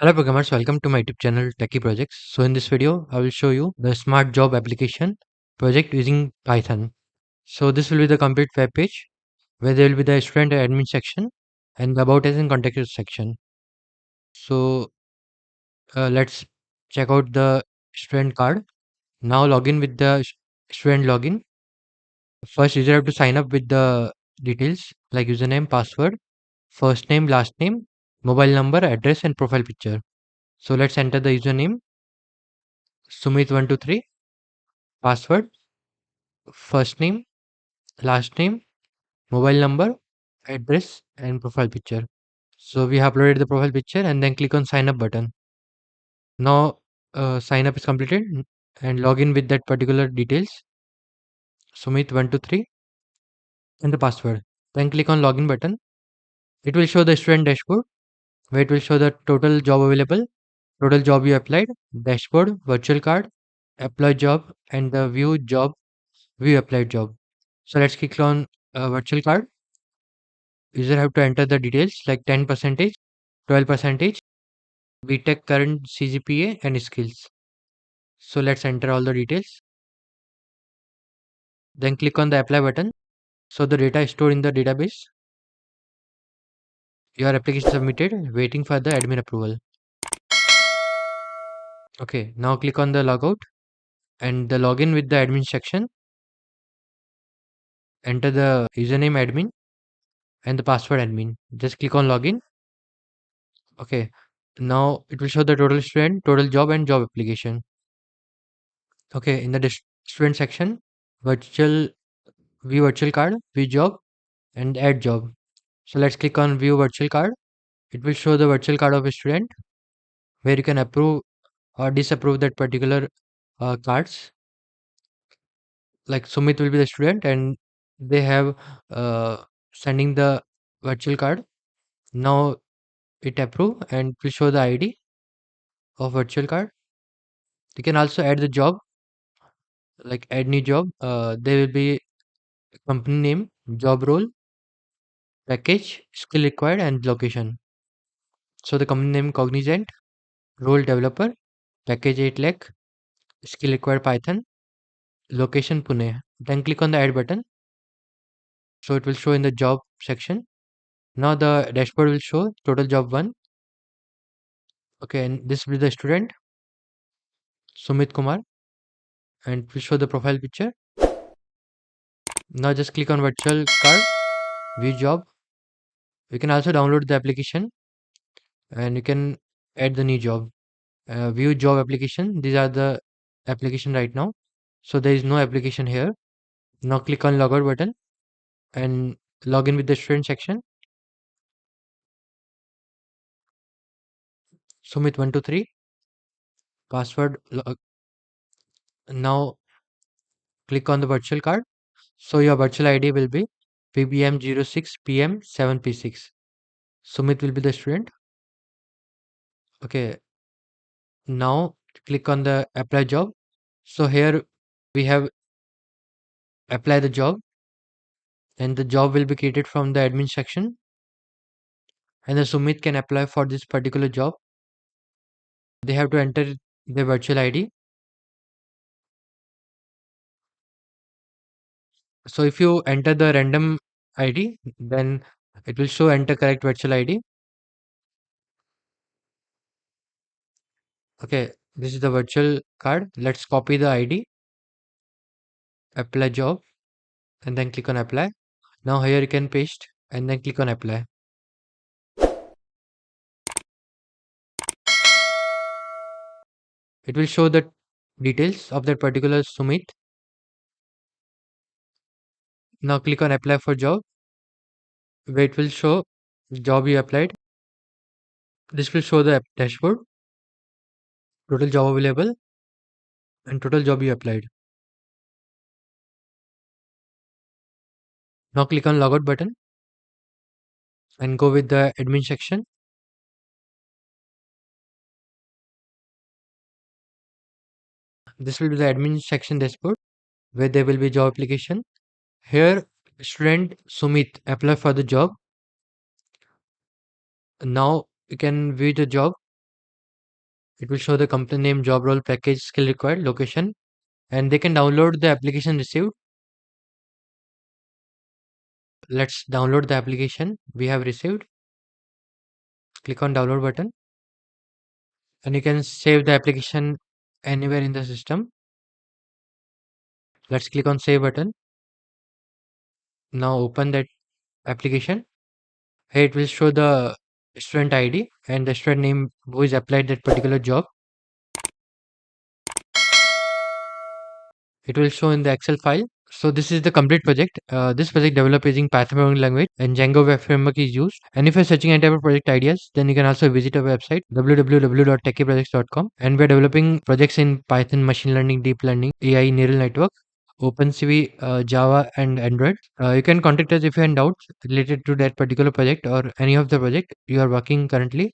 Hello programmers, welcome to my YouTube channel Techie Projects. So in this video, I will show you the Smart Job application project using Python. So this will be the complete web page where there will be the student and admin section and the about us and contact us section. So let's check out the student card. Now log in with the student login. First, user have to sign up with the details like username, password, first name, last name, mobile number, address, and profile picture. So let's enter the username Sumit123, password, first name, last name, mobile number, address, and profile picture. So we have uploaded the profile picture and then click on sign up button. Now sign up is completed and log in with that particular details, Sumit123 and the password. Then click on login button. It will show the student dashboard where it will show the total job available, total job you applied, dashboard, virtual card, apply job, and the view job, view applied job. So let's click on virtual card. User have to enter the details like 10 percentage, 12 percentage, BTech current CGPA and skills. So let's enter all the details. Then click on the apply button. So the data is stored in the database. Your application submitted, waiting for the admin approval. Okay, now click on the logout and the login with the admin section. Enter the username admin and the password admin. Just click on login. Okay, now it will show the total student, total job and job application. Okay, in the student section, virtual view virtual card, view job and add job. So let's click on view virtual card. It will show the virtual card of a student where you can approve or disapprove that particular cards. Like Sumit will be the student and they have sending the virtual card. Now it approve and it will show the ID of virtual card. You can also add the job, like add new job. There will be company name, job role, package, skill required and location. So the company name Cognizant, role developer, package 8 lakh, skill required Python, location Pune. Then click on the add button. So it will show in the job section. Now the dashboard will show total job 1. Okay, and this will be the student Sumit Kumar and it will show the profile picture. Now just click on virtual card, view job. You can also download the application and you can add the new job. View job application. These are the application right now. So there is no application here. Now click on logout button and log in with the student section. Sumit123 password. Now click on the virtual card. So your virtual ID will be PBM06PM7P6. Sumit will be the student. Okay. Now click on the apply job. So here we have apply the job and the job will be created from the admin section and the Sumit can apply for this particular job. They have to enter their virtual ID. So if you enter the random ID, then it will show enter correct virtual ID. Okay, this is the virtual card. Let's copy the ID, apply job, and then click on apply. Now here you can paste and then click on apply. It will show the details of that particular Sumit. Now click on apply for job, where it will show job you applied. This will show the dashboard, total job available, and total job you applied. Now click on logout button and go with the admin section. This will be the admin section dashboard where there will be job application. Here student Sumit apply for the job. Now you can view the job It will show the company name, job role, package, skill required, location, and they can download the application received. Let's download the application we have received. Click on download button, and you can save the application anywhere in the system. Let's click on save button. Now open that application. Here it will show the student ID and the student name who is applied that particular job. It will show in the Excel file. So this is the complete project. This project developed using Python programming language and Django web framework is used. And if you're searching any type of project ideas, then you can also visit our website www.techieprojects.com. And we're developing projects in Python, machine learning, deep learning, AI, neural network, OpenCV, Java, and Android. You can contact us if you have doubts related to that particular project or any of the project you are working currently.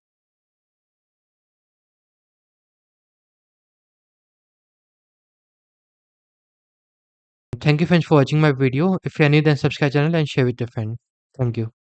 Thank you friends for watching my video. If you are new, then subscribe channel and share with your friend. Thank you.